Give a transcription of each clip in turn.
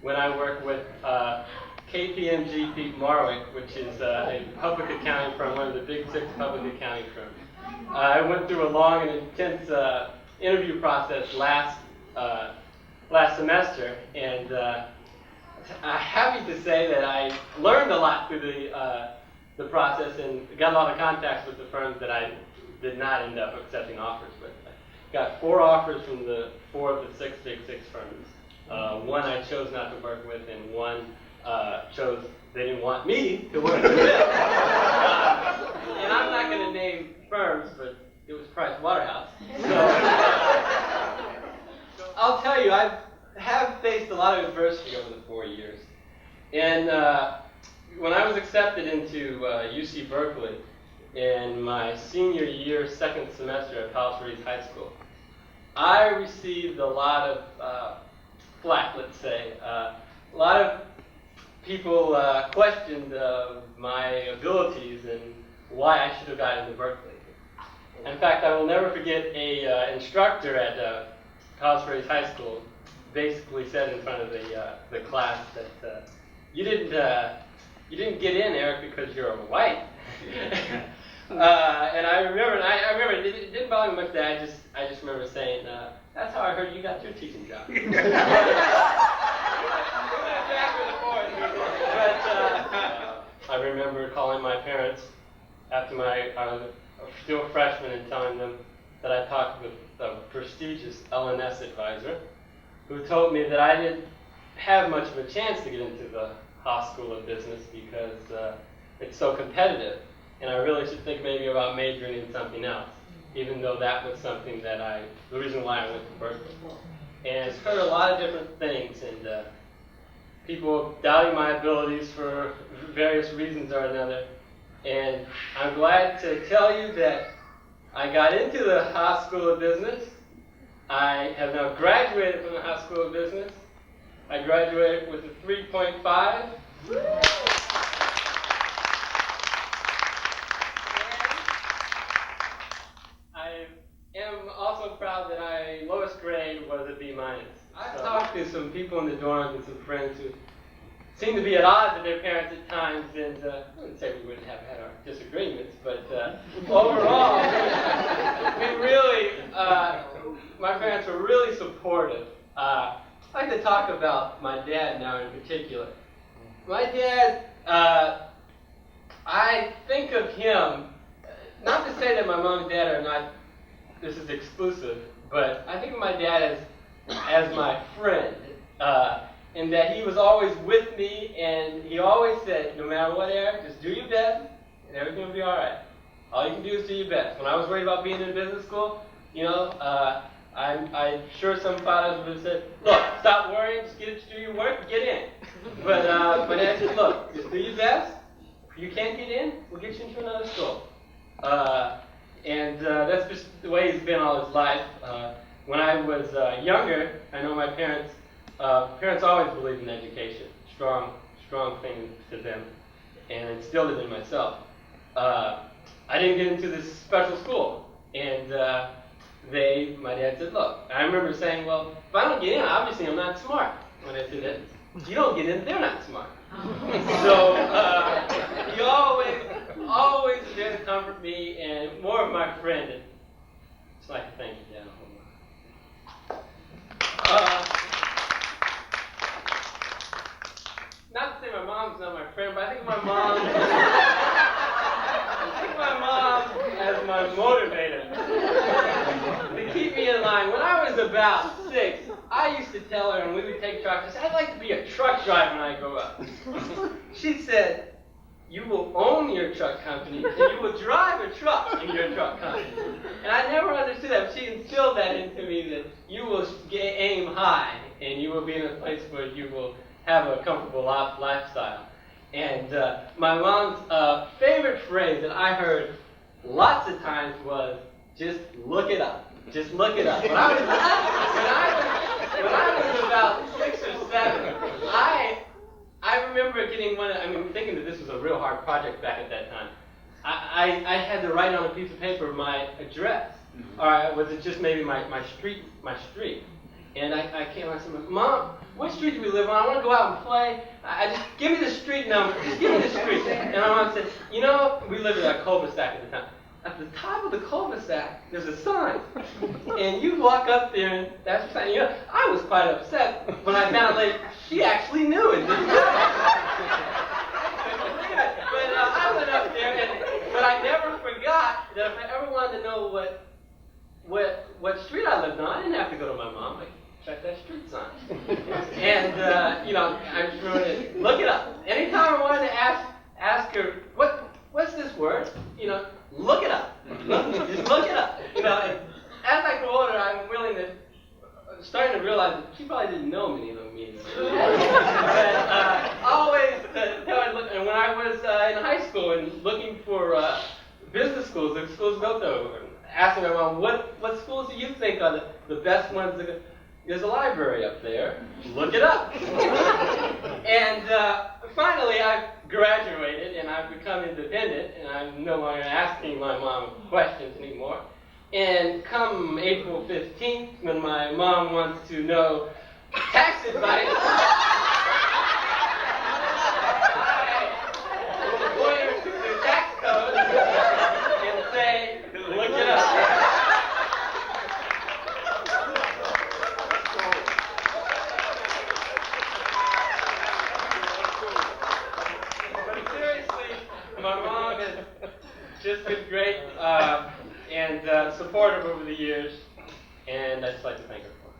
when I worked with KPMG Pete Marwick, which is a public accounting firm, one of the big 6 public accounting firms. I went through a long and intense interview process last semester, and I'm happy to say that I learned a lot through the process and got a lot of contacts with the firms that I did not end up accepting offers with. I got 4 offers from 4 of the 6 big 6 firms. One I chose not to work with, and one chose they didn't want me to work with them. And I'm not going to name firms, but it was Price Waterhouse. So I'll tell you, I have faced a lot of adversity over the 4 years. And when I was accepted into UC Berkeley in my senior year, 2nd semester at Palos Verdes High School, I received a lot of flack, let's say. A lot of people questioned my abilities and why I should have gotten into Berkeley. In fact, I will never forget a instructor at Cal Grad High School basically said in front of the class that you didn't get in, Eric, because you're white. And I remember it didn't bother me much that I just remember saying, that's how I heard you got your teaching job. I remember calling my parents after I was still a freshman and telling them that I talked with a prestigious LNS advisor who told me that I didn't have much of a chance to get into the Haas School of Business because it's so competitive, and I really should think maybe about majoring in something else, even though that was something that the reason why I went to Berkeley. And I've heard a lot of different things, and people doubting my abilities for various reasons or another. And I'm glad to tell you that I got into the Haas School of Business. I have now graduated from the Haas School of Business. I graduated with a 3.5. I am also proud that my lowest grade was a B-. I've talked to some people in the dorms and some friends who seem to be at odds with their parents at times, and I wouldn't say we wouldn't have had our disagreements, but overall, we really, my parents were really supportive. I'd like to talk about my dad now in particular. My dad, I think of him, not to say that my mom and dad are not, this is exclusive, but I think of my dad as my friend. And that he was always with me, and he always said, no matter what, Eric, just do your best, and everything will be all right. All you can do is do your best. When I was worried about being in business school, I'm sure some fathers would have said, look, stop worrying, just do your work, get in. But my dad said, look, just do your best. If you can't get in, we'll get you into another school. And that's just the way he's been all his life. When I was younger, I know my parents always believed in education, strong thing to them, and instilled it in myself. I didn't get into this special school, and my dad said, look, I remember saying, well, if I don't get in, obviously I'm not smart. When I said that, if you don't get in, they're not smart. So he always was there to comfort me, and more of my friend. And just like to thank you, Dad. Not to say my mom's not my friend, but I think of my mom. As my motivator to keep me in line. When I was about 6, I used to tell her, and we would take trucks, I said, I'd like to be a truck driver when I grow up. She said, you will own your truck company, and you will drive a truck in your truck company. And I never understood that, but she instilled that into me, that you will aim high, and you will be in a place where you will have a comfortable lifestyle. And my mom's favorite phrase that I heard lots of times was, just look it up. Just look it up. When I was about 6 or 7, I remember getting thinking that this was a real hard project back at that time. I had to write on a piece of paper my address. Or was it just maybe my street? And I came and I said, Mom, what street do we live on? I want to go out and play. Just give me the street number. Just give me the street. And my mom said, you know, we lived in a cul-de-sac at the time. At the top of the cul-de-sac, there's a sign. And you walk up there, and that's the sign. You know, I was quite upset when I found out later she actually knew it. Didn't she? But I went up there, but I never forgot that if I ever wanted to know what street I lived on, I didn't have to go to my mom. I check that street sign. And you know, I just remember look it up. Anytime I wanted to ask her what's this word, you know, look it up. Just look it up. You know, and as I grew older, I'm starting to realize that she probably didn't know many of those meanings. But always, and when I was in high school and looking for business schools, the schools go to, asking my mom, what schools do you think are the best ones? There's a library up there. Look it up. And finally, I've graduated and I've become independent, and I'm no longer asking my mom questions anymore. And come April 15th, when my mom wants to know tax advice, I will point her to the tax code and say, look it up. But seriously, my mom has just been great and supportive over the years, and I'd just like to thank her for it.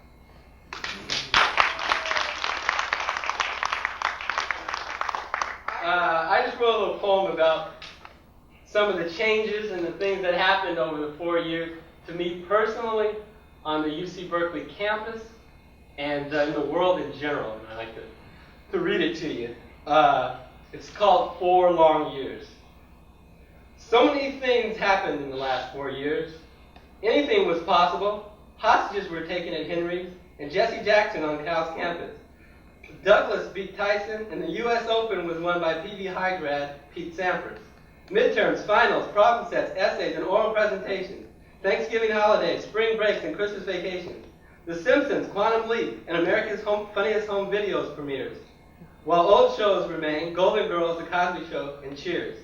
I just wrote a little poem about some of the changes and the things that happened over the 4 years to me personally on the UC Berkeley campus and in the world in general. And I'd like to read it to you. It's called 4 Long Years. So many things happened in the last 4 years. Anything was possible. Hostages were taken at Henry's and Jesse Jackson on Cal's campus. Douglas beat Tyson, and the U.S. Open was won by PV High grad Pete Sampras. Midterms, finals, problem sets, essays, and oral presentations. Thanksgiving holidays, spring breaks, and Christmas vacations. The Simpsons, Quantum Leap, and America's Funniest Home Videos premieres. While old shows remain, Golden Girls, The Cosby Show, and Cheers.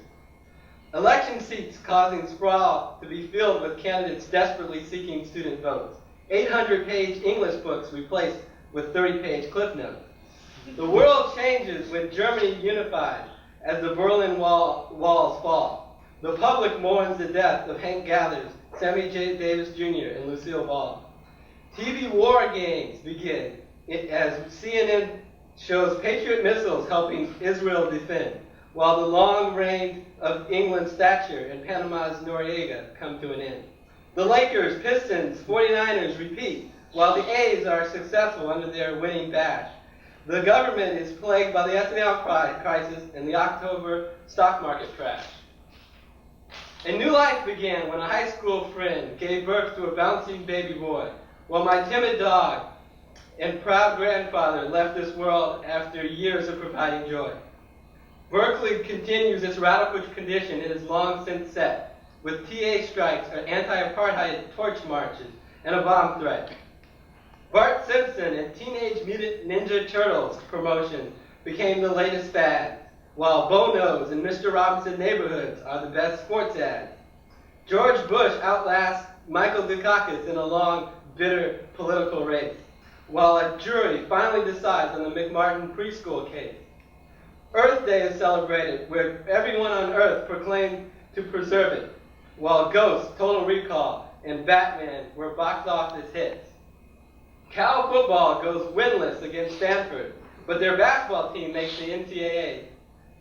Election seats causing sprawl to be filled with candidates desperately seeking student votes. 800-page English books replaced with 30-page cliff notes. The world changes when Germany unified as the Berlin walls fall. The public mourns the death of Hank Gathers, Sammy J. Davis Jr., and Lucille Ball. TV war games begin as CNN shows Patriot missiles helping Israel defend, while the long reign of England's Thatcher and Panama's Noriega come to an end. The Lakers, Pistons, 49ers repeat, while the A's are successful under their winning bash. The government is plagued by the S&L crisis and the October stock market crash. A new life began when a high school friend gave birth to a bouncing baby boy, while my timid dog and proud grandfather left this world after years of providing joy. Berkeley continues its radical condition it has long since set, with TA strikes, anti-apartheid torch marches, and a bomb threat. Bart Simpson and Teenage Mutant Ninja Turtles promotion became the latest fad, while Bono's and Mr. Robinson Neighborhoods are the best sports ads. George Bush outlasts Michael Dukakis in a long, bitter political race, while a jury finally decides on the McMartin preschool case. Earth Day is celebrated, where everyone on Earth proclaimed to preserve it, while Ghost, Total Recall, and Batman were box office hits. Cal football goes winless against Stanford, but their basketball team makes the NCAA.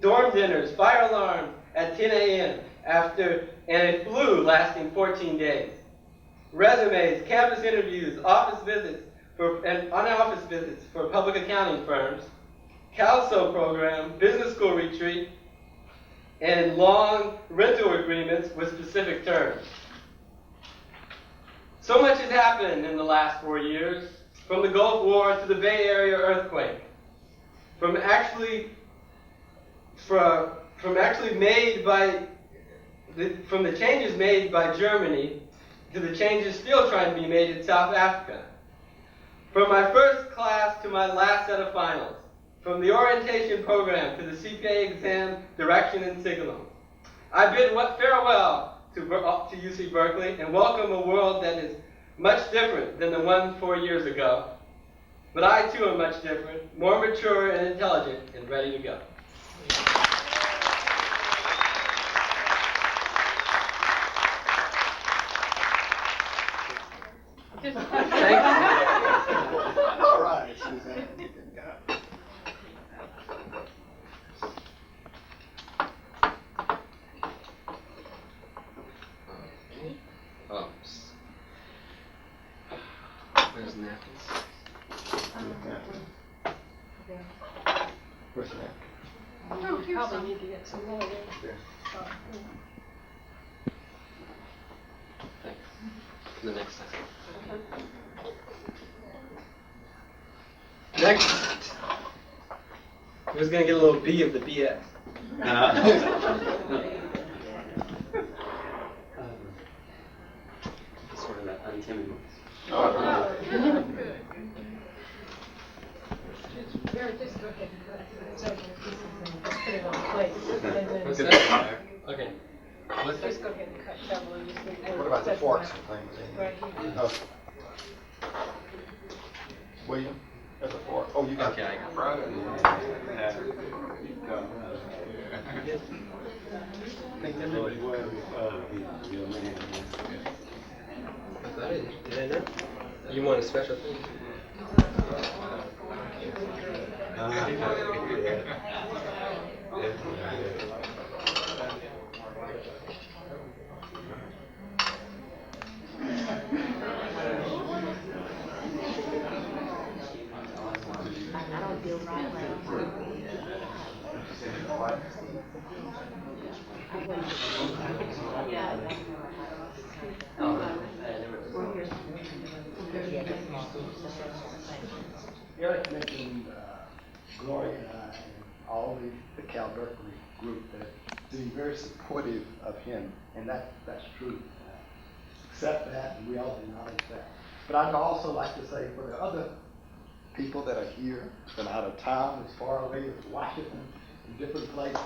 Dorm dinners, fire alarms at 10 a.m. and a flu lasting 14 days. Resumes, campus interviews, office visits for public accounting firms, CalSO program, business school retreat, and long rental agreements with specific terms. So much has happened in the last 4 years, from the Gulf War to the Bay Area earthquake, from the changes made by Germany to the changes still trying to be made in South Africa. From my first class to my last set of finals, from the orientation program to the CPA exam direction and signal, I bid farewell to UC Berkeley and welcome a world that is much different than the one 4 years ago. But I too am much different, more mature and intelligent and ready to go. All right, Suzanne. Oh. Where's the napkins? Where's the napkin? Oh, you probably need to get some more. Thanks. The next time. Next. Who's going to get a little B of the BS? Sort of that untimid one. Oh, good. Just go ahead and cut several pieces and just put it on a plate. What's that? Okay. What's Just that? go ahead and cut several and just leave What about the set forks them and things? Right here. Oh. William, there's a fork. Oh, you got Okay, I got it. right. Is that it? Is that it? You want a special thing? I don't feel right. Eric mentioned Gloria and I and all the Cal Berkeley group that being very supportive of him, and that's true. Accept that, and we all acknowledge that. But I'd also like to say for the other people that are here, that are out of town, as far away as Washington, in different places,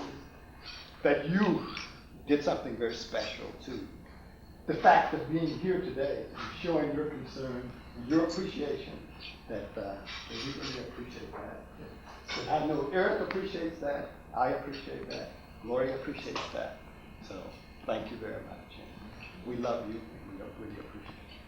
that you did something very special too. The fact of being here today, and showing your concern, and your appreciation, that we really appreciate that. And I know Eric appreciates that, I appreciate that, Gloria appreciates that. So thank you very much. And we love you, and we really appreciate you.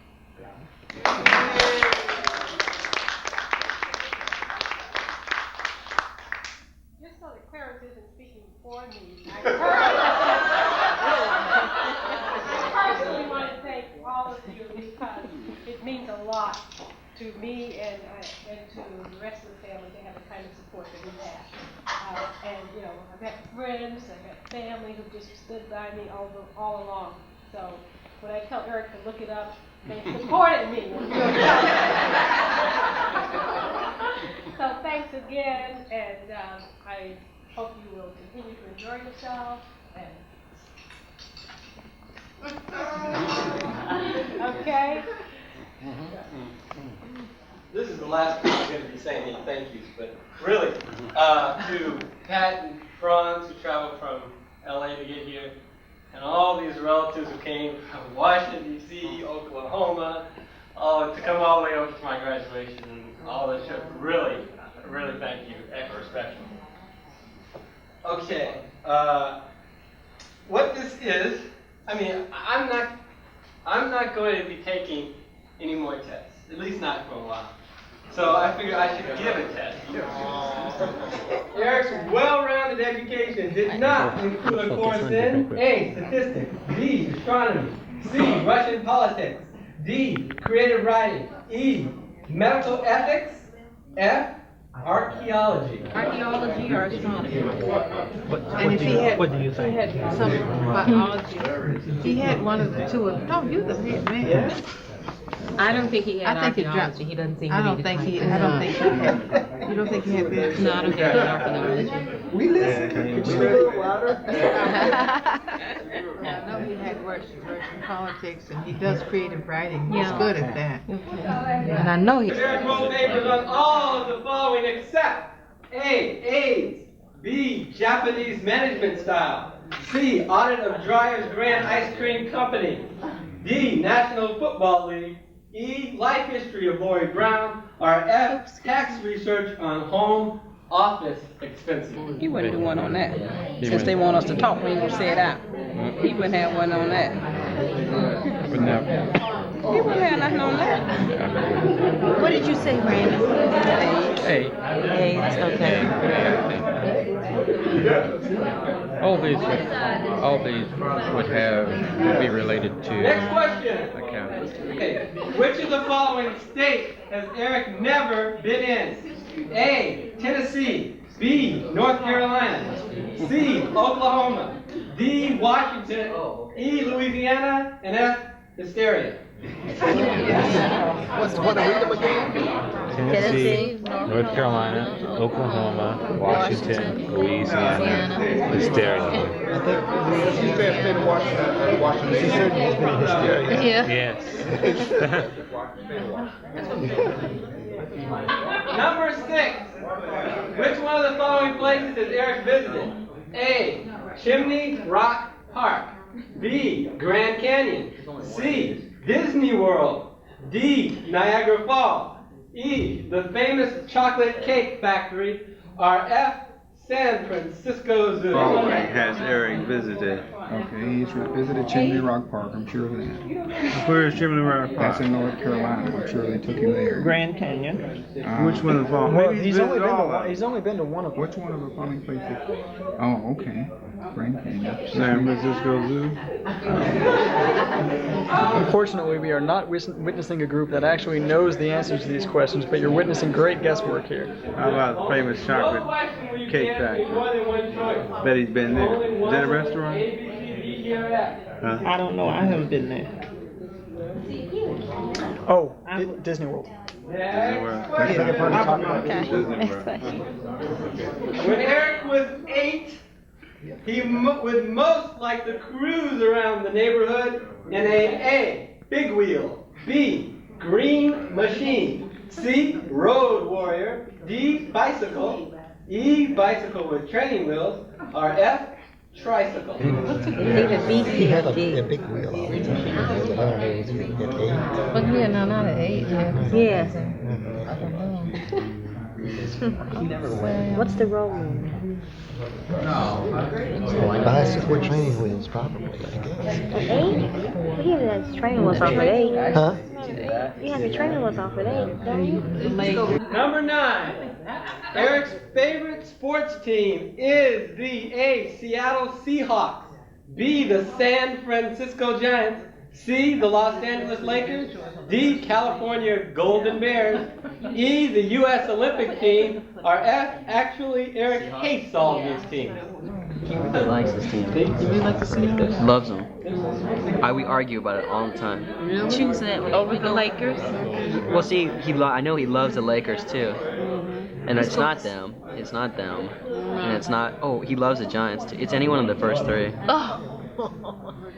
Just so that Clarence isn't speaking for me, I personally want to thank all of you because it means a lot to me and to the rest of the family to have the kind of support that we have. And you know, I've had friends, I've had family who just stood by me all along. So when I tell Eric to look it up, they supported me. So thanks again, and I hope you will continue to enjoy yourself. And okay. This is the last time I'm going to be saying any thank yous, but really, to Pat and Franz who traveled from LA to get here, and all these relatives who came from Washington, D.C., Oklahoma, to come all the way over to my graduation and all this trip. Really, really thank you. Extra special. Okay, what this is, I mean, I'm not going to be taking any more tests, at least not for a while. So I figured I should give a test. Eric's well-rounded education did not include a course in A, statistics, B, astronomy, C, Russian politics, D, creative writing, E, medical ethics, F, archaeology. Archaeology or astronomy. And if he had, What do you think? He had some biology. He had one of the two of them. No, you're the head man. Yeah. I don't think he had I think it dropped. archaeology. He doesn't seem to I be don't the think type. he had. You don't think he had that? No, I don't think he had archaeology. We listen. Yeah, Could you be a little louder? I know he had worked in politics, and he does creative writing. He's Yeah. good at that. And I know he. Eric wrote papers on all of the following except A. AIDS, B. Japanese management style, C. Audit of Dreyer's Grand Ice Cream Company, D. National Football League, E. Life history of Lori Brown, or F. Tax research on home office expenses. He wouldn't do one on that. Since they want us to talk, we ain't gonna say it out. He wouldn't have one on that. Wouldn't have. He wouldn't have nothing on that. What did you say, Brandon? Hey. AIDS, okay. All these would be related to Next question. accounting. Okay. Which of the following states has Eric never been in? A. Tennessee, B. North Carolina, C. Oklahoma, D. Washington, E. Louisiana, and F. Hysteria. What are we again? Tennessee, North Carolina, Oklahoma, Washington, Louisiana, Hysteria. I think she's been in Washington. She certainly has been in hysteria. Yeah. Yes. Number 6. Which one of the following places has Eric visited? A. Chimney Rock Park, B. Grand Canyon, C. Disney World, D. Niagara Falls, E. The famous chocolate cake factory, or F. San Francisco Zoo. Has Eric visited? Okay, he's visited Chimney Rock Park, I'm sure of that. Where is Chimney Rock Park? That's in North Carolina, I'm sure they took him there. Grand Canyon. Which one of the following? Well, Maybe he's only been all to of he's only been to one of them. Which one of the following places? Oh, okay. Grand Canyon. San Francisco Zoo. Unfortunately, we are not witnessing a group that actually knows the answers to these questions, but you're witnessing great guesswork here. How about the famous chocolate cake factory? Bet he's been there. Is that a restaurant? Huh? I don't know. I haven't been there. Oh, Disney World. Next World. question. Okay. When Eric was 8, he would most like to cruise around the neighborhood in a big wheel, B, green machine, C, road warrior, D, bicycle, E, bicycle with training wheels, or F, tricycle. Either B, C, or D. big wheel all the time. But yeah, no, not at 8. Yeah. What's the role? Bicycle with training wheels, probably, I guess. At 8? He has his training wheels off at 8. Huh? He has his training wheels off at 8, don't you? Number 9. Eric's favorite sports team is the A, Seattle Seahawks, B, the San Francisco Giants, C, the Los Angeles Lakers, D, California Golden Bears, E, the U.S. Olympic team, or F, actually Eric hates all of these teams. He really likes this team. You really like to see that? Loves them. We argue about it all the time. Really? Choose that over the Lakers. Well, see, I know he loves the Lakers too, and it's not them. It's not them, and it's not. Oh, he loves the Giants too. It's any one of the first 3. Oh.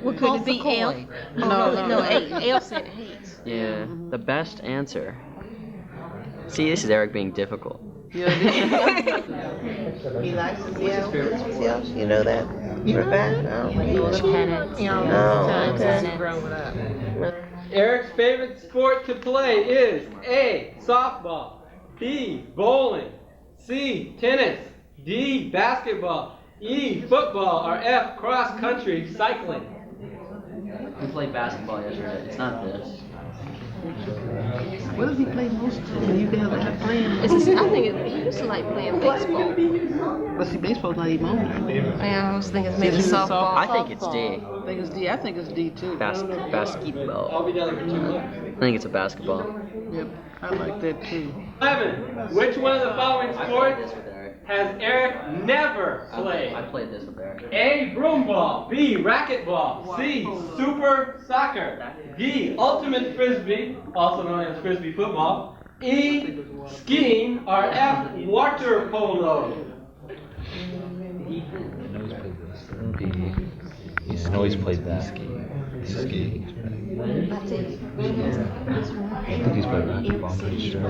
Well, could it be L? No, L said hates. Yeah, the best answer. See, this is Eric being difficult. He likes to see himself. You know that? Eric's favorite sport to play is A, softball, B, bowling, C, tennis, D, basketball, E, football, or F, cross-country cycling. We played basketball yesterday. It's not this. What does he play most of? You can have playing. I think he used to like playing baseball. But see, baseball's not even on. Yeah, I was thinking maybe softball. I think it's D. I think it's D. I think it's D too. Basketball. I'll be down for 2 months. I think it's a basketball. Yep, I like that too. 11. Which one of the following sports has Eric never played? I played this with Eric. A, broomball, B, racquetball, C, super soccer, D, ultimate frisbee, also known as frisbee football, E, skiing, or F, water polo. B, I know he's played that. Ski. I think he's played racquetball, I'm pretty sure. I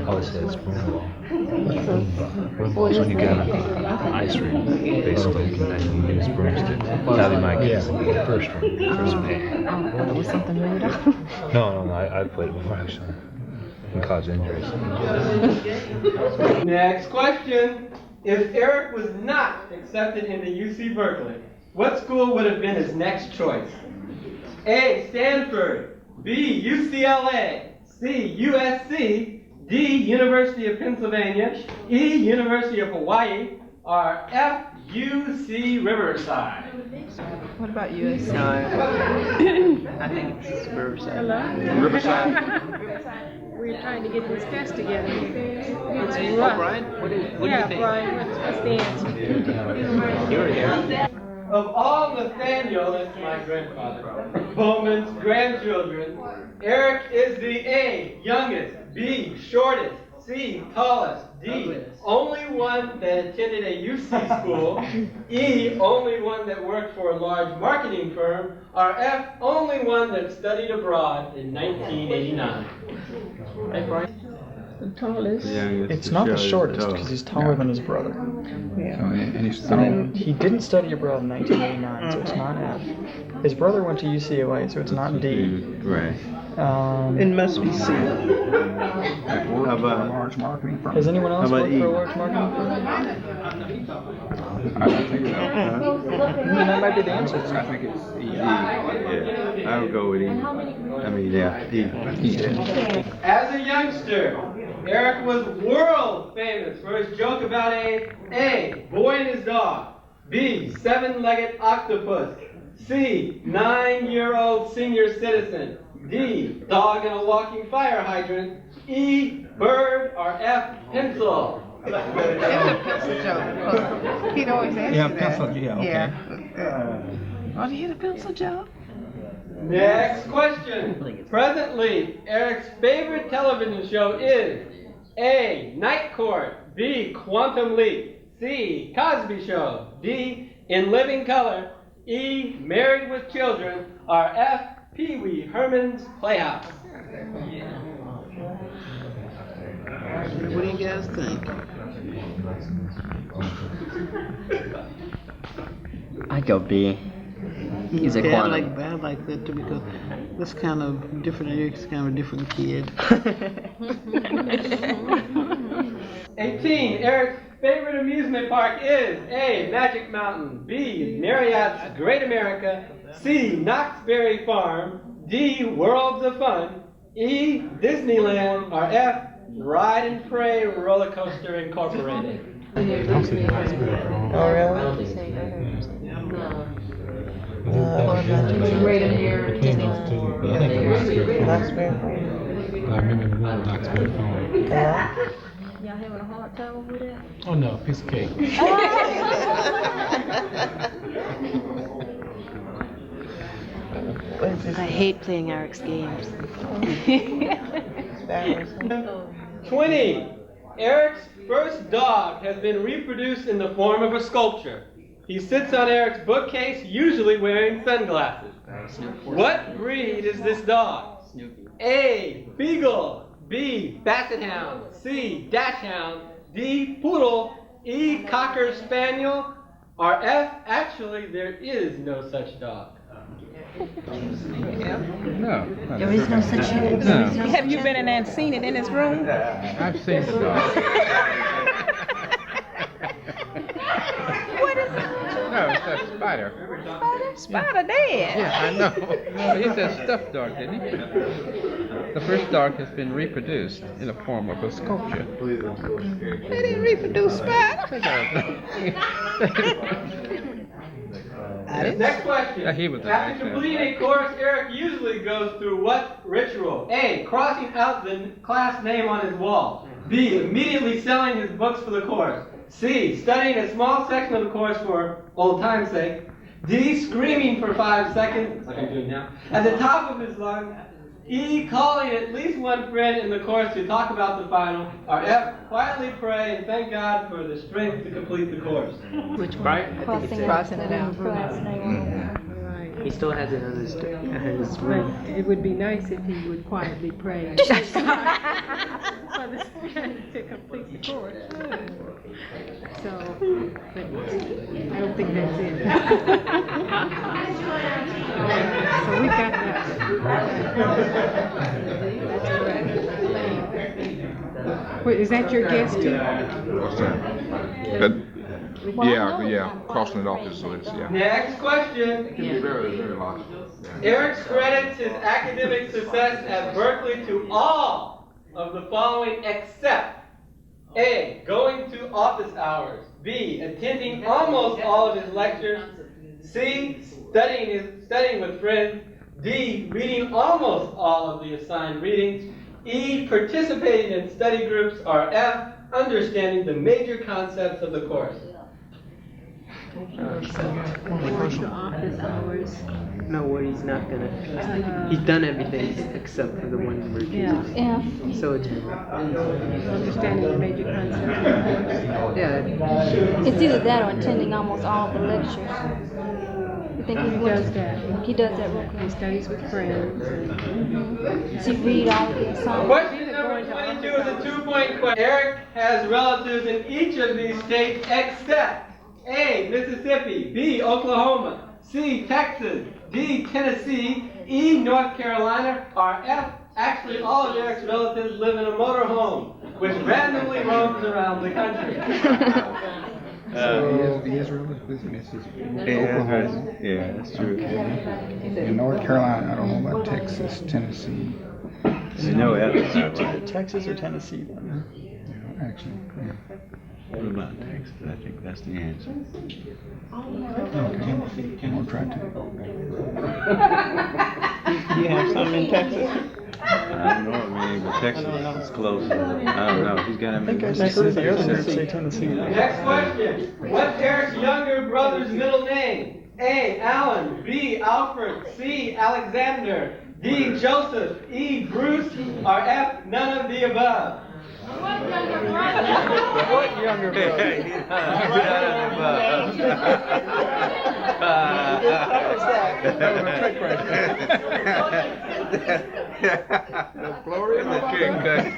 always say it's broomball. Broomball's when you get on an ice rink, basically, and you use broomstick. That'd be my guess. Yeah, first one. First one. Oh, was something made up? No, I've played it before, actually. Can cause injuries. Next question. If Eric was not accepted into UC Berkeley, what school would have been his next choice? A. Stanford. B. UCLA. C. USC. D. University of Pennsylvania. E. University of Hawaii. Or F. UC Riverside. What about USC? I think it's Riverside. Riverside. We're trying to get this test together. It's Oh, rough. Brian? What do you Yeah, think? Brian, what's the answer? You were here. Of all Nathaniel, that's my grandfather, Bowman's grandchildren, Eric is the A, youngest, B, shortest, C, tallest, D, only one that attended a UC school, E, only one that worked for a large marketing firm, or F, only one that studied abroad in 1989. Hey, Brian. The tallest. It's not the shortest because he's taller than his brother. And He didn't study abroad in 1989, so it's not F. His brother went to UCLA, so it's not D. Right. It must be C. How about large marketing firm? Has anyone else How about worked for a E? large marketing firm? I don't think so. That might be the answer. I think it's E. Yeah, I would go with E. I mean, yeah, E. As a youngster, Eric was world famous for his joke about A, boy and his dog, B, seven-legged octopus, C, 9-year-old senior citizen, D, dog and a walking fire hydrant, E, bird, or F, pencil. It's a pencil joke. He'd always ask Yeah, you pencil, that. yeah, okay. Oh, you hit a pencil joke? Next question. Presently, Eric's favorite television show is A, Night Court, B, Quantum Leap, C, Cosby Show, D, In Living Color, E, Married with Children, or F, Pee Wee Herman's Playhouse. What do you guys think? I'd go B. He's a Okay, quantum. I like that too because this kind of different. Eric's kind of a different kid. 18. Eric's favorite amusement park is A, Magic Mountain, B, Marriott's Great America, C, Knott's Berry Farm, D, Worlds of Fun, E, Disneyland, or F, Ride and Pray Roller Coaster Incorporated. Oh, really? Great American. I remember the one Knoxville phone. Y'all having a hard time with it? Oh no, piece of cake. I hate playing Eric's games. 20. Eric's first dog has been reproduced in the form of a sculpture. He sits on Eric's bookcase, usually wearing sunglasses. What breed is this dog? A, Beagle, B, Basset Hound, C, Dachshund, D, Poodle, E, Cocker Spaniel, or F, actually there is no such dog. No. There is no such thing. No. Have you been in and seen it in his room? I've seen the dog. What is it? No, it's a spider. Spider dead. Yeah, I know. But he said stuffed dog, didn't he? The first dog has been reproduced in the form of a sculpture. They didn't reproduce spider. Next question. Yeah, he was a After nice completing a course, Eric usually goes through what ritual? A, crossing out the class name on his wall. B, immediately selling his books for the course. C, studying a small section of the course for old time's sake. D, screaming for 5 seconds, like I'm doing now, at the top of his lungs. E, calling at least one friend in the course to talk about the final. Or F, quietly pray and thank God for the strength to complete the course. Which Right? I think it's crossing it out. He still has it on his room. But it would be nice if he would quietly pray for the student to complete the course. So, but I don't think that's it. So we got that. That's correct. Wait, is that your guess too? What's that? Yeah, crossing it off his list, yeah. Next question. It can be very, very logical. Yeah. Eric credits his academic success at Berkeley to all of the following except A, going to office hours, B, attending almost all of his lectures, C, studying with friends, D, reading almost all of the assigned readings, E, participating in study groups, or F, understanding the major concepts of the course. Going to office hours. No, what he's not gonna. He's done everything except for the one where he Yeah. So it's. Understanding the major concepts of the course. Yeah. It's either that or attending almost all the lectures. You think He does that. He does that real He quick. studies with friends. Does he read all of the assignments? Question number 22 is a 2-point question. Eric has relatives in each of these states except A, Mississippi, B, Oklahoma, C, Texas, D, Tennessee, E, North Carolina, or F, actually all of Eric's relatives live in a motorhome, which randomly roams around the country. He is relative with Mississippi. Yeah, yeah, that's true. In North Carolina, I don't know about Texas, Tennessee. You know that. Texas or Tennessee then? Yeah, actually, yeah. What about Texas? I think that's the answer. Okay, we'll try to. You have some in Texas? I don't know, man, but Texas is close. I don't know. He's got to I think I heard the other group say Tennessee. Next question. What's Eric's younger brother's middle name? A, Alan, B, Alfred, C, Alexander, D, Joseph, E, Bruce, or F, none of the above. What younger brother? That was a trick question. Florida? The trick question.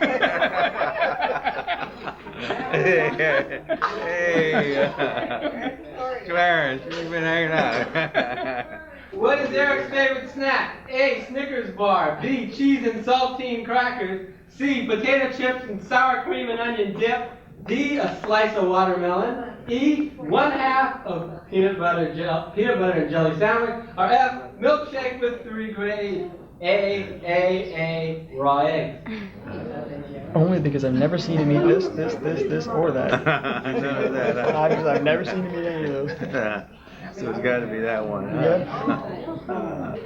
Clarence, you've been hanging out. What is Eric's favorite snack? A, Snickers bar, B, cheese and saltine crackers, C, potato chips and sour cream and onion dip, D, a slice of watermelon, E, 1/2 of peanut butter and jelly sandwich, or F, milkshake with 3 grades. A, raw eggs. Only because I've never seen him eat this, or that. None of that. I've never seen him eat any of those. So it's got to be that one. Yep.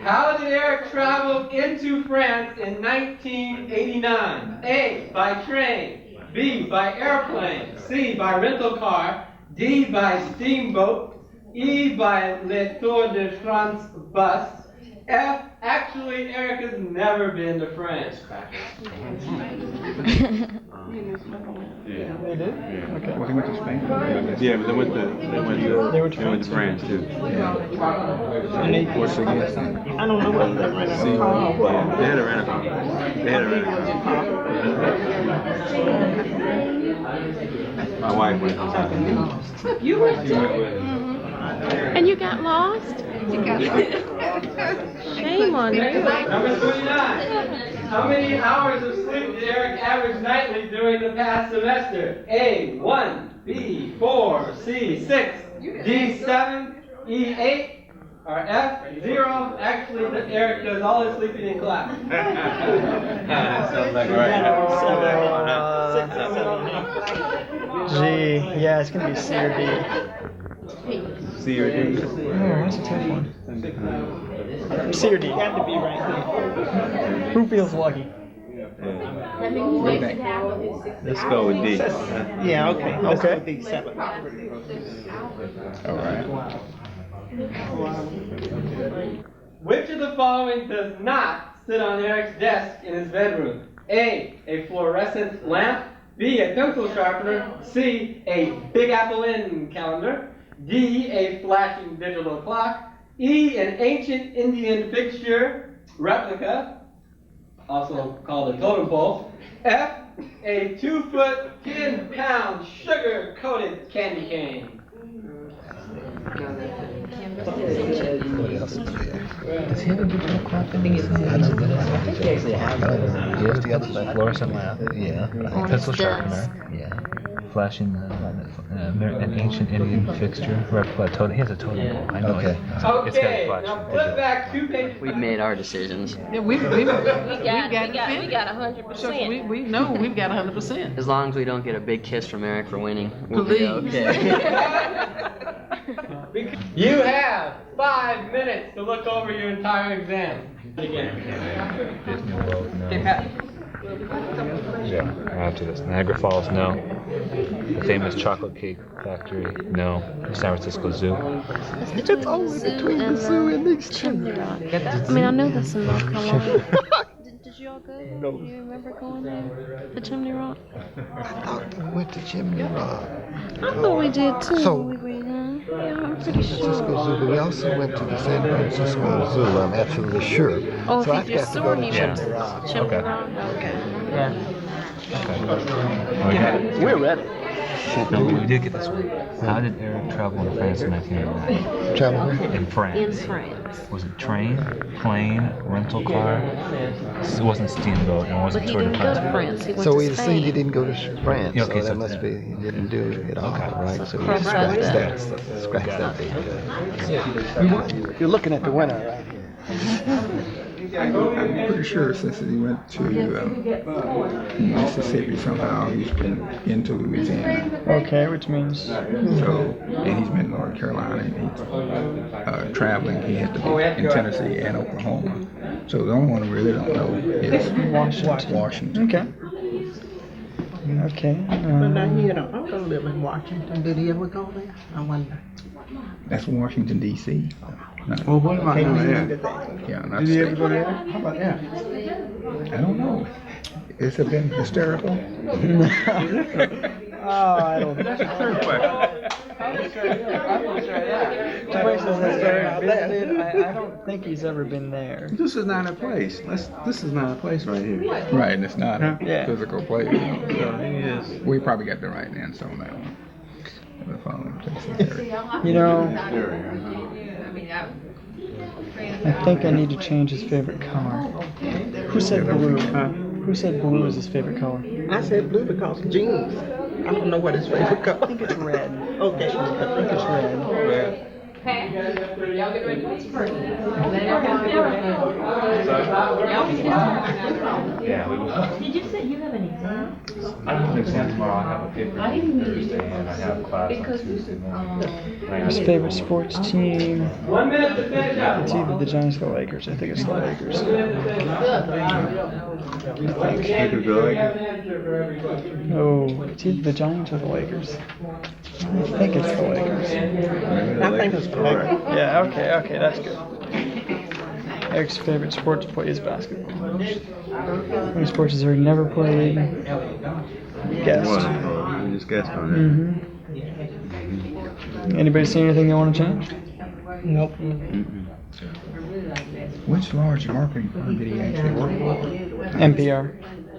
How did Eric travel into France in 1989? A, by train, B, by airplane, C, by rental car, D, by steamboat, E, by Le Tour de France bus, F, actually Eric has never been to France. Yeah. They did? Yeah. Okay. Well, he went to Spain. Yeah, but they went to France too. Portuguese. I don't know what they're Yeah, they had a rental car. My wife went. You went to? And you got lost? Shame on you. Number 29. How many hours of sleep did Eric average nightly during the past semester? A, 1, B, 4, C, 6, D, 7, E, 8, or F, 0. Actually, Eric does all his sleeping in class. Sounds like right. G, yeah, it's gonna be C or D. C or D? Oh, that's a tough one. C or D. Got to be right. Who feels lucky? Let's go with D. Yeah, okay. Let's Okay. go with D7. All right. Which of the following does not sit on Eric's desk in his bedroom? A fluorescent lamp, B, a pencil sharpener, C, a Big Apple Inn calendar, D, a flashing digital clock, E, an ancient Indian fixture, replica, also called a totem pole. F, a 2-foot, 10-pound sugar-coated candy cane. What else is there? Does he have a digital clock? I think it's Yes, the other stuff. Fluorescent lamp. Yeah. Pencil sharpener. Yeah. Flashing an ancient Indian fixture. Replica totem. He has a totem pole. I know. Okay. It's got a flash. Now flip back 2 pages. We've made our decisions. Yeah, we got 100%. We know we've got 100%. As long as we don't get a big kiss from Eric for winning, we'll be okay. You have 5 minutes to look over your entire exam. Disney World, no. Yeah, after this. Niagara Falls, no. The famous chocolate cake factory, no. San Francisco Zoo. It's only between the zoo and the Chimney Rock. I mean, I know that's in North Carolina. Did you all go? No. Do you remember going there? The Chimney Rock? I thought we went to Chimney Rock. I thought we did too. So, yeah, I'm pretty San sure. Francisco Zoo, but we also went to the San Francisco Zoo, I'm absolutely sure. Oh, So if I've you got just to saw go to me Chimney Rock. Chimney Rock? Okay. Yeah. We're ready. No, we did get this one. How did Eric travel in France in 1989? Travel where? In France. In France. Was it train, plane, rental car? It wasn't steamboat, and it But wasn't he Tour de didn't go to France. France. He went So to we Spain. see he didn't go to France, Yeah, okay, so so that must be, he didn't do it all, right? So we Cross scratch that. that, scratch that date. You're looking at the winner right here. I'm pretty sure since he went to Mississippi somehow, he's been into Louisiana. Okay, which means So, and he's been in North Carolina, and he's traveling. He had to be in Tennessee and Oklahoma. So the only one we really don't know is Washington. okay. Okay. But now he had an uncle live in Washington. Did he ever go there? I wonder. That's Washington, D.C. Well, what about Yeah, not Did he ever state. go there? How about that? I don't know. Has it been hysterical? Oh, I don't know. That's a third question. I don't think he's ever been there. This is not a place. This is not a place right here. Right, and it's not a Yeah. physical place. You know, So he is. we probably got the right answer on that one. The following place is there. You know, I think I need to change his favorite color. Who said blue? Who said blue is his favorite color? I said blue because jeans. I don't know what his favorite color. I think it's red. Okay. I think it's red. Yeah, we will. Did you say you have an exam? I have an exam tomorrow. I have a paper Thursday, and I have class on Tuesday morning. His favorite sports team. 1 minute to finish up. It's either the Giants or the Lakers. I think it's the Lakers. No, it's either the Giants or the Lakers. I think it's the Lakers. I think it's correct. Yeah, okay, that's good. Eric's favorite sport to play is basketball. Any sports has Eric never played? Guessed. You just guessed on Mm-hmm. Anybody see anything they want to change? Nope. Which large marketing firm did he actually work for? NPR.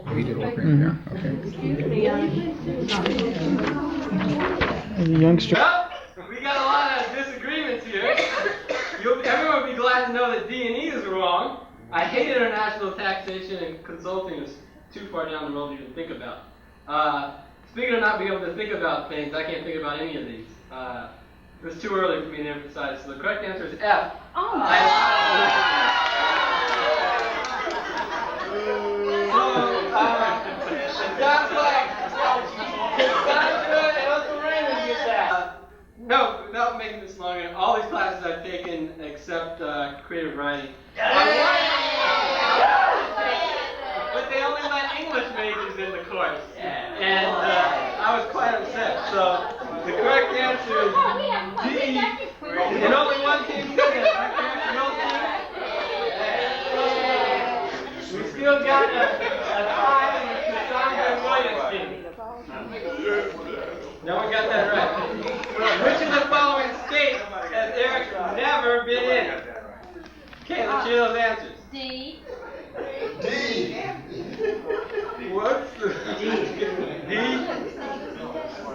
Oh, he did work for NPR. Okay. As a youngster. Well, we got a lot of disagreements here. Everyone will be glad to know that D&E is wrong. I hate international taxation, and consulting is too far down the road to even think about. Speaking of not being able to think about things, I can't think about any of these. It was too early for me to emphasize, so the correct answer is F. Oh, No, without making this longer, all these classes I've taken except creative writing. But they only let English majors in the course. And I was quite upset. So the correct answer is D. And only one team did it. We still got a tie with Cassandra and Williams team. No one got that right. Which of the following states has Eric never been in? Okay, let's hear those answers. D. What's the D?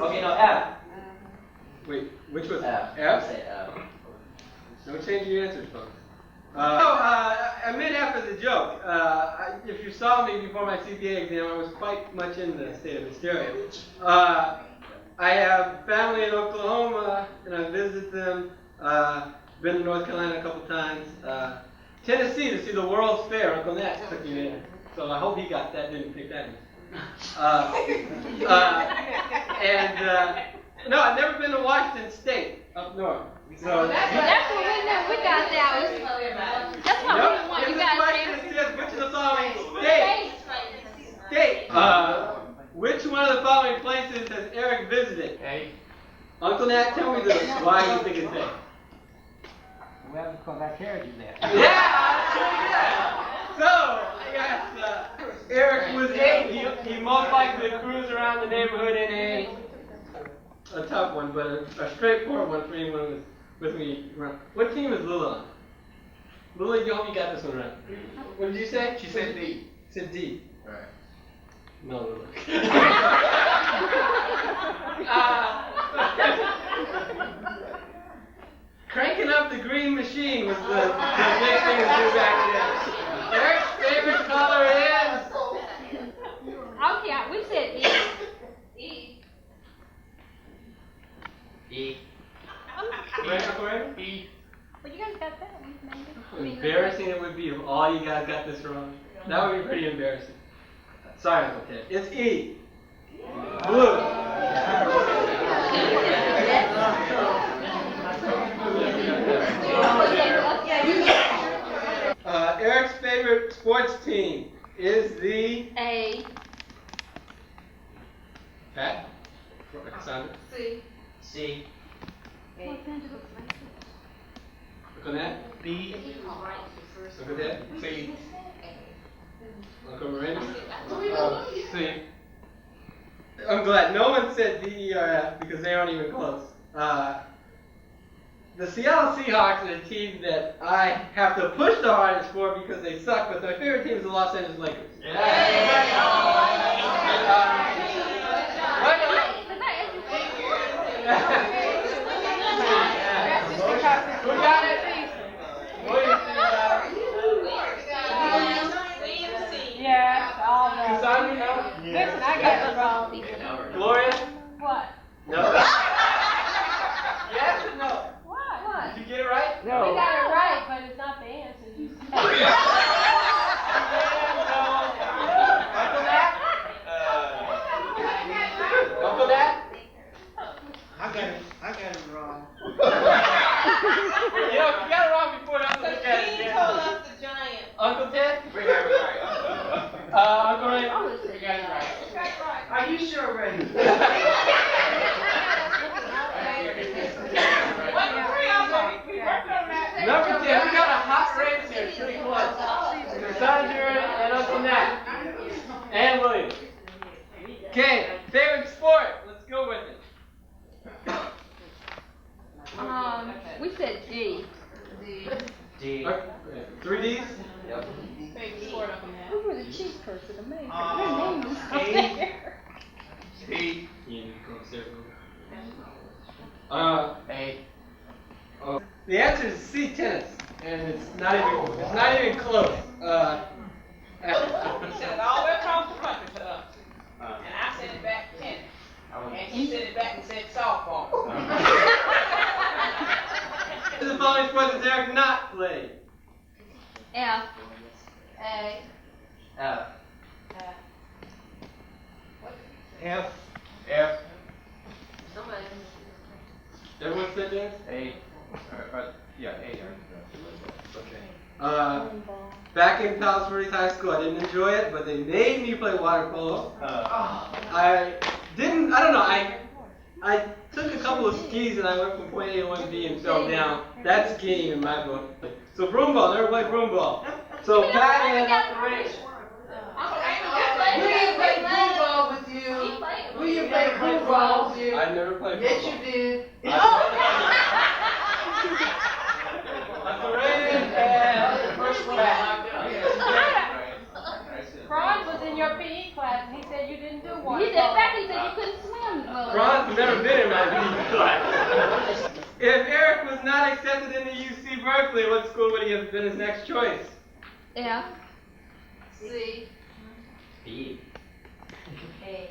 Okay, no, F. Wait, which was F? F? Say F. Don't change your answers, folks. I made F as a joke. If you saw me before my CPA exam, I was quite much in the state of hysteria. I have family in Oklahoma, and I visit them. Been to North Carolina a couple times. Tennessee to see the World's Fair. Uncle Nat took me there. So I hope he got that, didn't pick that one. No, I've never been to Washington State up north. So That's what we got that. That's what we want. You guys question says, which of the following states? Which one of the following places has Eric visited? A. Uncle Nat, tell me this. Why you think it's A? Well, because I carried you there. Yeah! So, yes, Eric was A. He most likely to cruise around the neighborhood in a tough one, but a straightforward one for anyone who was with me around. What team is Lula on? Lula, you hope you got this one right. What did you say? She said D. Said D. Right. No, Lula. Cranking up the green machine was the big thing to do back then. Eric's favorite color is? Okay, we said E. E. E. Well, you guys got that one, maybe. Embarrassing it would be if all you guys got this wrong. That would be pretty embarrassing. Sorry, Uncle Ted. It's E. Blue. Eric's favorite sports team is the A. Pat? Cassandra? C. C. A. Uncle Nat? B. Uncle Dad? C. Uncle Miranda? C. I'm glad no one said D, E, or F because they aren't even close. The Seattle Seahawks are a team that I have to push the hardest for because they suck, but my favorite team is the Los Angeles Lakers. Who got it? Yes, all the. Cassandra, no? Listen, I got it wrong. Gloria? What? No. Yes or no? What? Did you get it right? No. We got it right, but it's not the answer. You said. Uncle Nat? Uncle Nat? I got it wrong. You know, if you got it wrong before, I'm going to look at it again. told us the giant. Uncle Ted? We got it right. Uncle Ray? We got it right. Are you sure, Ray? Number 10, we got a hot race here, pretty close. Cassandra and Uncle Nat. And William. Okay, favorite sport? Let's go with it. We said D. D. Okay. 3 Ds? Yep. Who were the chief person to make? C. A. Oh. The answer is C, tennis, and it's not even close. He said it all the way across the country to us. And I sent it back to tennis. And he sent it back and said softball. The following sports has Eric not played? F. A. F. F. F. Somebody. Everyone said that? A. Yeah, A. Okay. Back in Palos Verdes High School, I didn't enjoy it, but they made me play water polo. I don't know, I took a couple of skis and I went from point A to point B and fell down. That's skiing in my book. So broom ball, never played broom ball. So Pat and Uncle Ray. We played pool ball with you. We played pool ball with you. I never played football. Yes, you did. Uncle Ray and Franz was in your PE class and he said you didn't do one. He said, in fact, he said you couldn't swim. Franz has never been in my PE class. If Eric was not accepted into UC Berkeley, what school would he have been his next choice? F. C. B. A.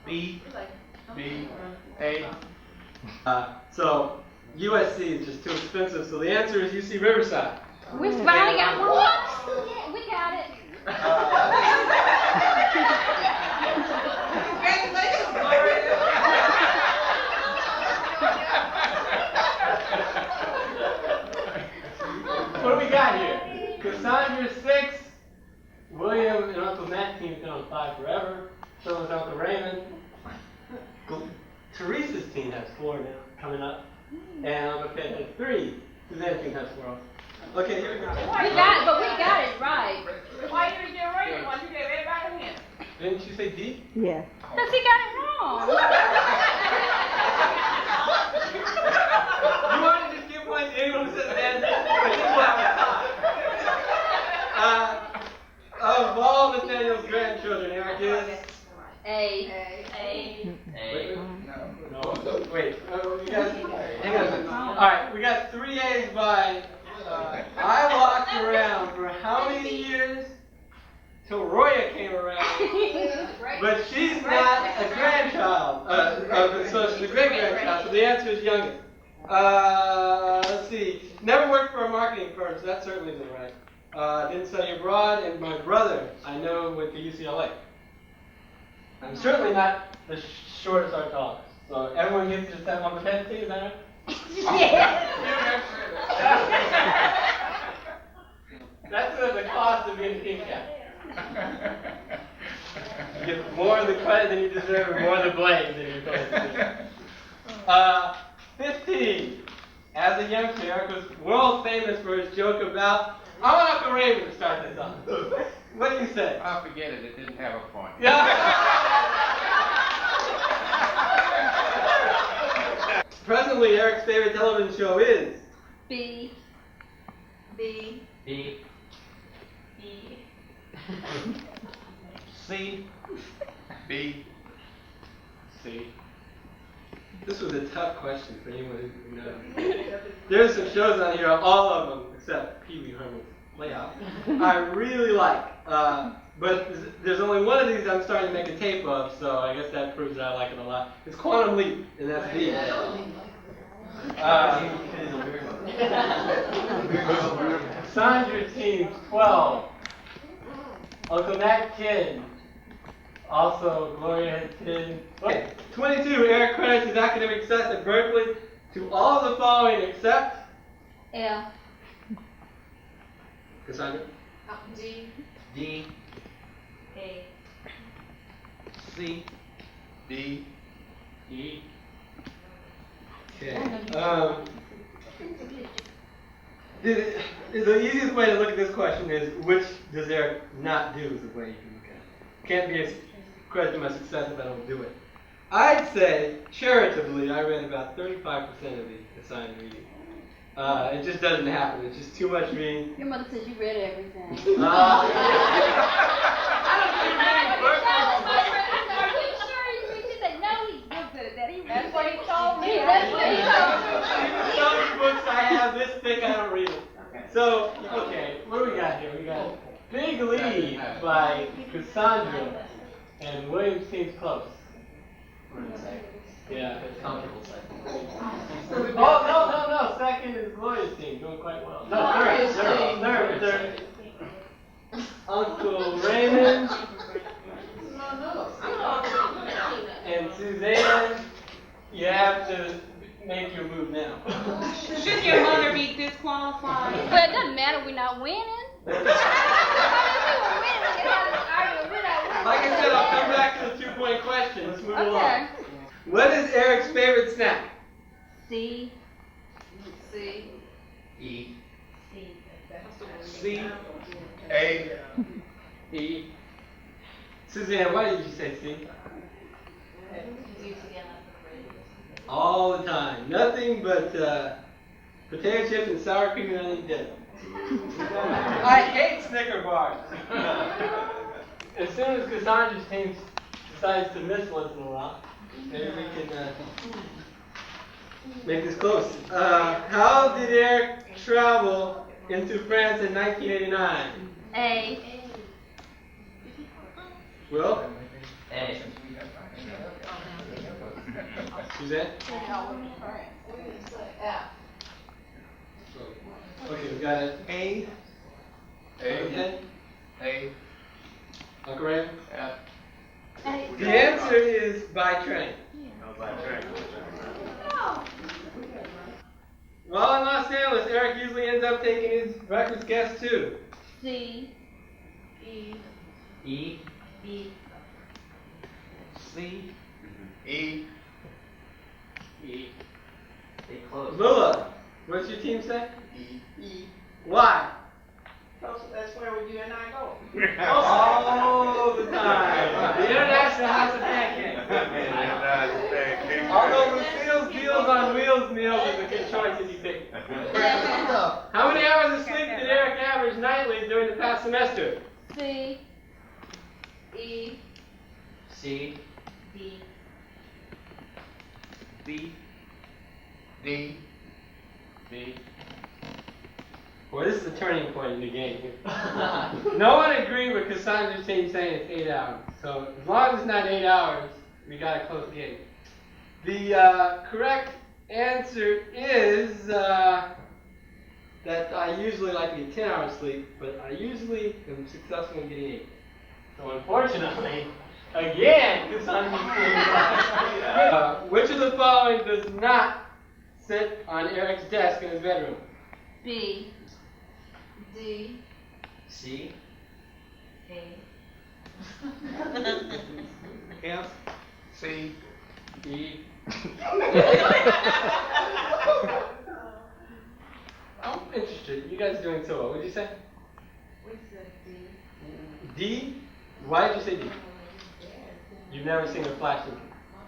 B. B. A. So USC is just too expensive, so the answer is UC Riverside. We finally got one. What? Yeah, we got it. Congratulations, Gloria. What do we got here? Cassandra 6. William and Uncle Matt's team's been on 5 forever. So is Uncle Raymond. Teresa's team has 4 now, coming up. And Uncle Ted has 3. Suzanne's team has 4. Okay, here we go. We got it, but we got it right. Why you didn't get Raymond? Why you gave everybody a hint? Didn't you say D? Yeah. Because he got it wrong. You want to just give one to anyone who says the answer? Of all Nathaniel's grandchildren, Eric is? A. Wait. You guys, hang on. All right, we got 3 A's by. I walked around for how many years? Till Roya came around. But she's not a grandchild. So she's a great-grandchild. So the answer is youngest. Let's see. Never worked for a marketing firm, so that certainly isn't right. Didn't study abroad, and my brother, I know, went to UCLA. I'm certainly not the shortest or tallest. So everyone gets to just have one pretend thing, is that right? That's the cost of being a team captain. You get more of the credit than you deserve, and more of the blame than you're supposed to. 15. As a youngster, Eric was world famous for his joke about, I want Uncle Raymond to start this off. What do you say? I'll forget it. It didn't have a point. Yeah. Presently, Eric's favorite television show is? B. B. B. B. C. B. C. This was a tough question for anyone who knows. There's some shows on here, all of them, except Pee Wee Herman's Playhouse, I really like. But there's only one of these I'm starting to make a tape of, so I guess that proves that I like it a lot. It's Quantum Leap, and that's B. Sandra team 12. Uncle Matt Kid. Also, Gloria had 10. Okay. 22. Eric credits his academic success at Berkeley to all of the following except L. Cassandra. D. D. A. C. D. E. Okay. The easiest way to look at this question is which does Eric not do is the way you can look at it. Can't be a credit to my success if I don't do it. I'd say, charitably, I read about 35% of the assigned reading. It just doesn't happen. It's just too much reading. Your mother says you read everything. I That's what he told me. That's what he told me. Some books I have this thick, I don't read them. So, okay, what do we got here? We got Big Lead by Cassandra, and Williams seems close. Yeah. Comfortable second. Oh, no. Second is Gloria's team, doing quite well. No, third. Uncle Raymond. And Suzanne, you have to make your move now. Should your mother be disqualified? Well, it doesn't matter. We're not winning. Like I said, I'll come back to the 2-point question. Let's move along. What is Eric's favorite snack? C. C. E. C. A. E. Suzanne, why did you say C? All the time. Nothing but potato chips and sour cream and onion dip. I hate Snicker bars. As soon as Cassandra's team decides to miss once in a while, maybe we can make this close. How did Eric travel into France in 1989? A. Will? A. Suzanne? Okay, we got it. A. Okay. A. Uncle Ray? F. The answer is by train. No, by train. While in Los Angeles, Eric usually ends up taking his breakfast guest too. C. E. E. B. C. E. E. They close. Lula, what's your team say? E. Why? That's where you and I go. All the time. The International House of Pancakes. Although Lucille's Deals on Wheels meals is a good choice if you pick. How many hours of sleep did Eric average nightly during the past semester? C. E. C. D. B. D. B. Well, this is a turning point in the game here. No one agreed with Cassandra's team saying it's 8 hours. So as long as it's not 8 hours, we got a close game. The correct answer is that I usually like to get 10 hours sleep, but I usually am successful in getting 8. So unfortunately, again, Cassandra's team. Which of the following does not sit on Eric's desk in his bedroom? B. D. C. A. F. C. E. I'm interested. You guys are doing so well. What did you say? We said D. D? Why did you say D? You've never seen a flashing.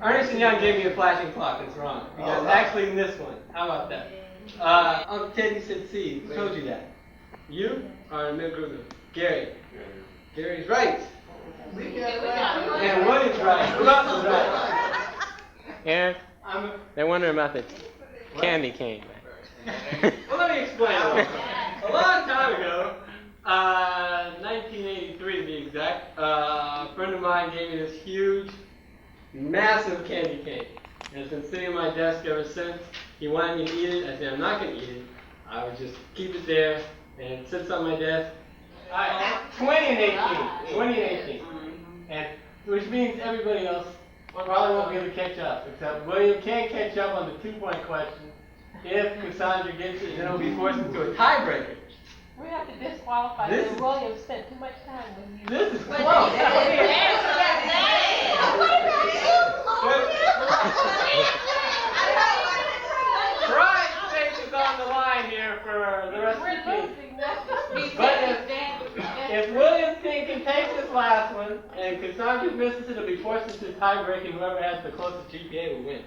Ernest & Young gave me a flashing clock. That's wrong. You guys actually missed one. How about that? Uncle Teddy said C. Who told you that? You are a middle group. Gary. Gary's right. And William's right. Who else is right? Eric, they're wondering about the candy cane. Well, let me explain a little bit. A long time ago, 1983 to be exact, a friend of mine gave me this huge, massive candy cane. And it's been sitting on my desk ever since. He wanted me to eat it. I said, I'm not going to eat it. I would just keep it there, and it sits on my desk. 2018. And which means everybody else probably won't be able to catch up, except William can't catch up on the 2-point question. If Cassandra gets it, then it'll be forced into a tiebreaker. We have to disqualify This that William spent too much time with you. This is close. Pride stake is on the line here for the rest of the team. But if William's team can take this last one and Cassandra misses it, it'll be forced into a tiebreaker, and whoever has the closest GPA will win.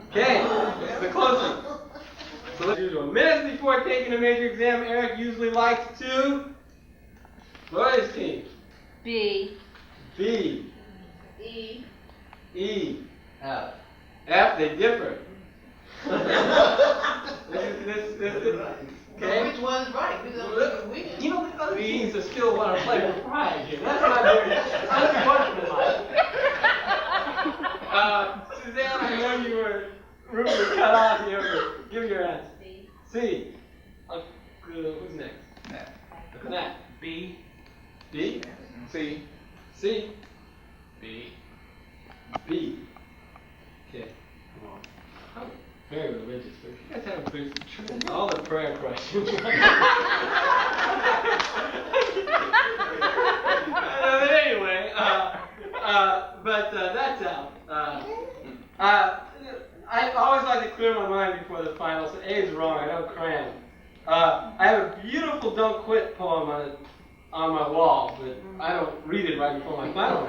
Okay, this is the closest. So let's do it. Minutes before taking a major exam, Eric usually likes to. What is his team? B. B. E. E. F. F, they differ. Okay. Which one's right? You know, the other teams are still want to play with pride here. That's not very unfortunate. Suzanne, I know you were rooting to cut off here, but give your answer. C. Who's next? Nat. B. B. C. C. B. B. Okay. Come on. I'm very religious, but you guys haven't put all the prayer questions. Anyway, but that's out. I always like to clear my mind before the final, so A is wrong. I don't cram. I have a beautiful "Don't Quit" poem on my wall, but I don't read it right before my final.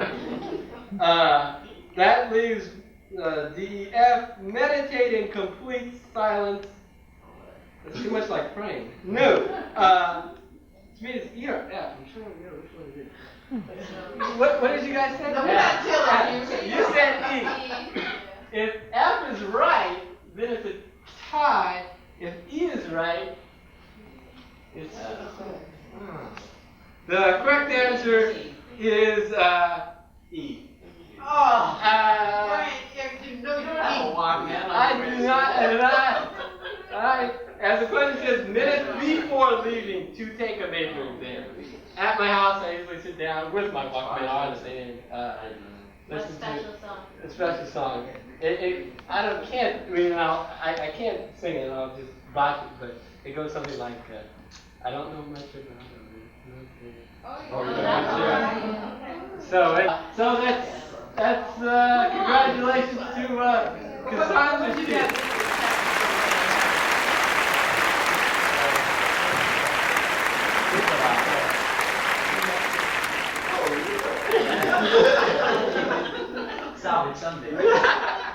That leaves D, F, meditate in complete silence It's too much like praying. No. To me, it's E or F. I'm trying to remember which one it is. What did you guys say? No, we're not telling you. You said E. If F is right, then it's a tie. If E is right, it's the correct answer is E. Oh, Brian, you know you don't have a walk, man. I do not, as the question says, minutes before leaving to take a major exam. At my house, I usually sit down with my Walkman on and listen to a special song. I can't sing it, I'll just botch it, but it goes something like, I don't know much about it. So that's congratulations to Cassandra.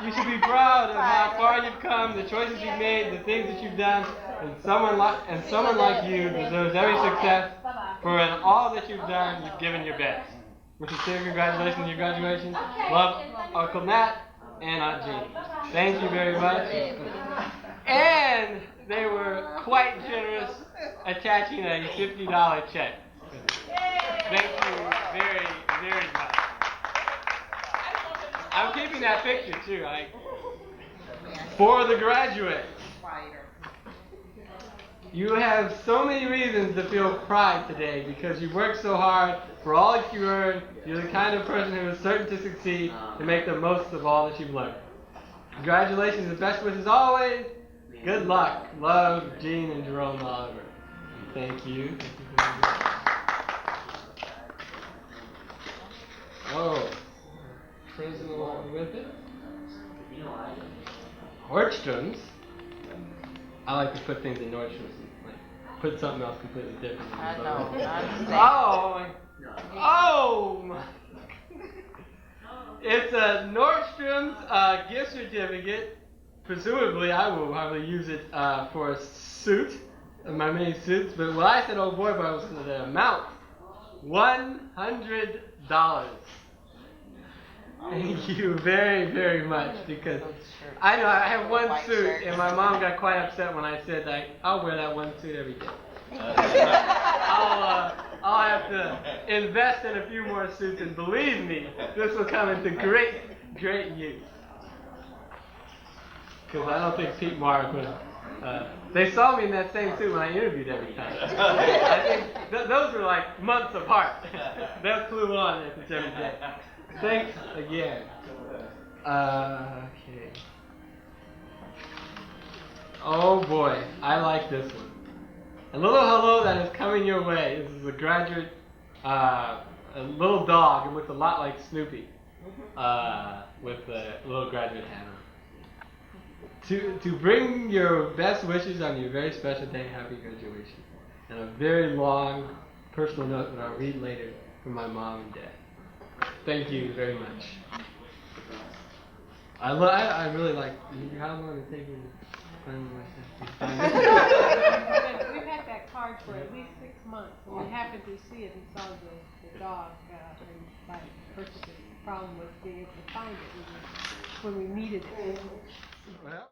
You should be proud of how far you've come, the choices you've made, the things that you've done, and someone like you deserves every success for in all that you've done. You've given your best. With sincere congratulations on your graduation. Love, Uncle Nat and Aunt Jeannie. Thank you very much. And they were quite generous, attaching a $50 check. Thank you very, very much. I'm keeping that picture too. For the graduates, you have so many reasons to feel pride today because you worked so hard for all that you earned. You're the kind of person who is certain to succeed and make the most of all that you've learned. Congratulations and best wishes always. Good luck. Love, Gene and Jerome Oliver. Thank you. Oh, prison along with it. Nordstrom's. I like to put things in Nordstrom's and put something else completely different. I know. Oh my. It's a Nordstrom's gift certificate. Presumably, I will probably use it for a suit, my many suits. But when I said, "Oh boy," but I was the amount, $100. Thank you very, very much because I know I have one suit, and my mom got quite upset when I said I'll wear that one suit every day. I'll have to invest in a few more suits, and believe me, this will come into great, great use. Because I don't think Pete Mark would. They saw me in that same suit when I interviewed every time. I think those were like months apart. They'll clue on if it's every day. Thanks again. Okay. Oh boy, I like this one. A little hello that is coming your way. This is a graduate, a little dog. It looks a lot like Snoopy, with a little graduate hat on. To bring your best wishes on your very special day, happy graduation, and a very long personal note that I'll read later from my mom and dad. Thank you very much. I really like. How long did it take you to find myself? We've had that card for at least 6 months, and we happened to see it and saw the dog, and by purchasing. The problem was being able to find it when we needed it. Well.